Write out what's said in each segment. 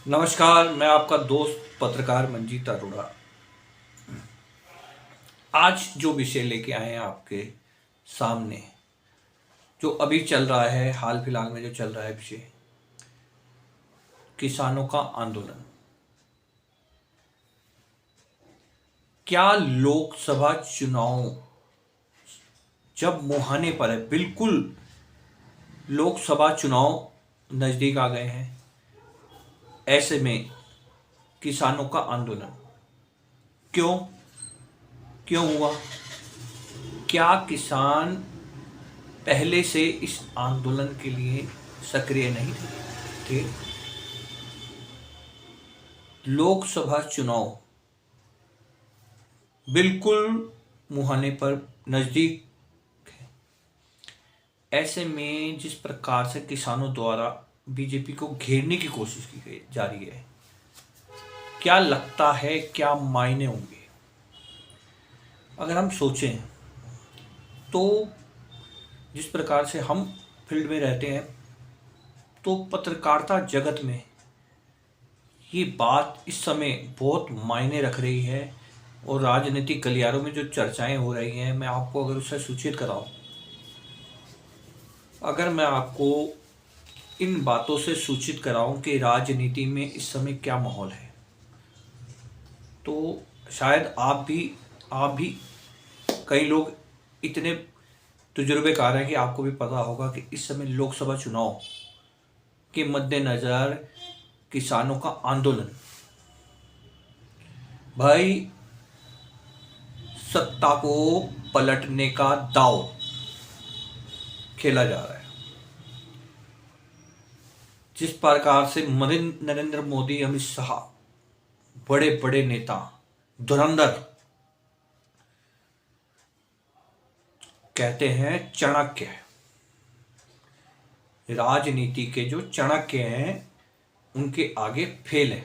नमस्कार, मैं आपका दोस्त पत्रकार मंजीत अरोड़ा। आज जो विषय लेके आए हैं आपके सामने, जो अभी चल रहा है, हाल फिलहाल में जो चल रहा है विषय, किसानों का आंदोलन। क्या लोकसभा चुनाव जब मुहाने पर है, बिल्कुल लोकसभा चुनाव नज़दीक आ गए हैं, ऐसे में किसानों का आंदोलन क्यों क्यों हुआ? क्या किसान पहले से इस आंदोलन के लिए सक्रिय नहीं थे? लोकसभा चुनाव बिल्कुल मुहाने पर नज़दीक है। ऐसे में जिस प्रकार से किसानों द्वारा बीजेपी को घेरने की कोशिश की गई जा रही है, क्या लगता है क्या मायने होंगे? अगर हम सोचें तो जिस प्रकार से हम फील्ड में रहते हैं, तो पत्रकारिता जगत में ये बात इस समय बहुत मायने रख रही है और राजनीतिक गलियारों में जो चर्चाएं हो रही हैं, मैं आपको अगर उससे सूचित कराऊं, अगर मैं आपको इन बातों से सूचित कराऊं कि राजनीति में इस समय क्या माहौल है, तो शायद आप भी कई लोग इतने तजुर्बेकार हैं कि आपको भी पता होगा कि इस समय लोकसभा चुनाव के मद्देनज़र किसानों का आंदोलन, भाई, सत्ता को पलटने का दांव खेला जा रहा है। जिस प्रकार से नरेंद्र मोदी, अमित शाह, बड़े बड़े नेता, धुरंधर, कहते हैं चाणक्य, राजनीति के जो चाणक्य हैं उनके आगे फेल है।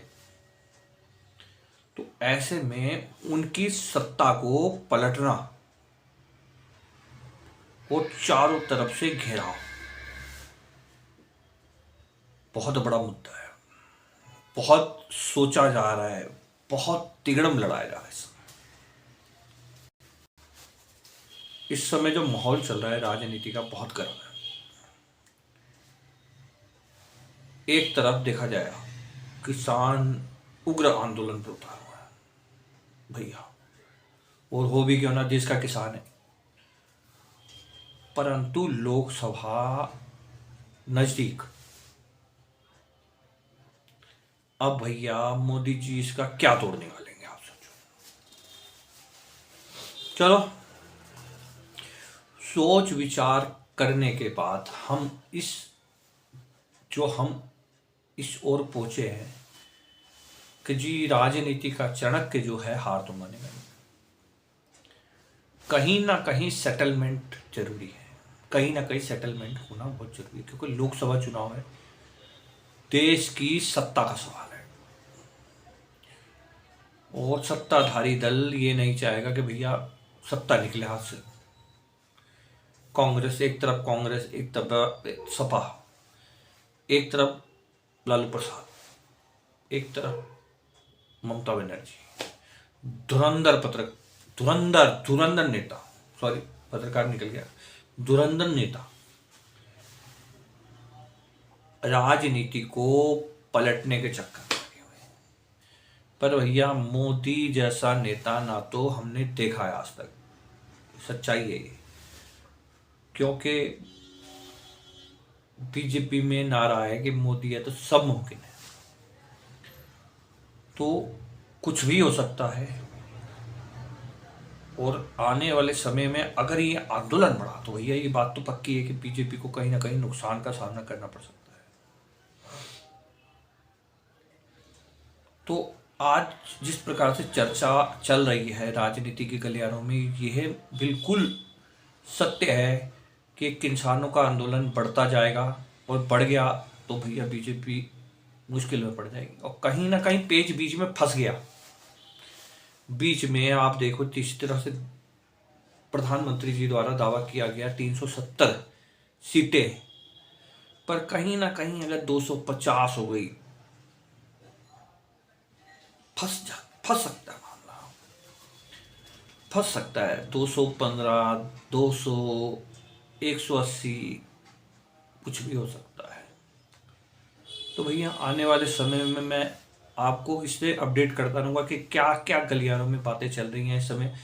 तो ऐसे में उनकी सत्ता को पलटना और चारों तरफ से घेराव बहुत बड़ा मुद्दा है। बहुत सोचा जा रहा है, बहुत तिगड़म लड़ाया जा रहा है। इस समय जो माहौल चल रहा है राजनीति का, बहुत गर्म है। एक तरफ देखा जाए, किसान उग्र आंदोलन पर उतार हुआ है भैया, और हो भी क्यों ना, देश का किसान है। परंतु लोकसभा नजदीक, अब भैया मोदी जी इसका क्या तोड़ निकालेंगे, आप सोचो। चलो, सोच विचार करने के बाद हम इस ओर पहुंचे हैं कि जी राजनीति का चाणक्य जो है हार तो मानेगा नहीं। कहीं ना कहीं सेटलमेंट जरूरी है, कहीं ना कहीं सेटलमेंट होना बहुत जरूरी है, क्योंकि लोकसभा चुनाव है, देश की सत्ता का सवाल है। और सत्ताधारी दल ये नहीं चाहेगा कि भैया सत्ता निकले हाथ से। कांग्रेस एक तरफ, एक तरफ सपा, एक तरफ लालू प्रसाद, एक तरफ ममता बनर्जी, धुरंधर नेता, सॉरी पत्रकार निकल गया, धुरंधर नेता, राजनीति को पलटने के चक्कर में लगे हुए हैं। पर भैया मोदी जैसा नेता ना तो हमने देखा है आज तक, सच्चाई है ये। क्योंकि बीजेपी में नारा है कि मोदी है तो सब मुमकिन है, तो कुछ भी हो सकता है। और आने वाले समय में अगर ये आंदोलन बढ़ा तो भैया ये बात तो पक्की है कि बीजेपी को कहीं ना कहीं नुकसान का सामना करना पड़ सकता है। तो आज जिस प्रकार से चर्चा चल रही है राजनीति के गलियारों में, यह बिल्कुल सत्य है कि किसानों का आंदोलन बढ़ता जाएगा, और बढ़ गया तो भैया बीजेपी मुश्किल में पड़ जाएगी। और कहीं ना कहीं पेच बीच में फंस गया। बीच में आप देखो, जिस तरह से प्रधानमंत्री जी द्वारा दावा किया गया 370 सीटें, पर कहीं ना कहीं अगर 250 हो गई फंस सकता है मामला, फंस सकता है। 215, 200, 180, कुछ भी हो सकता है। तो भैया आने वाले समय में मैं आपको इससे अपडेट करता रहूँगा कि क्या क्या गलियारों में बातें चल रही हैं इस समय।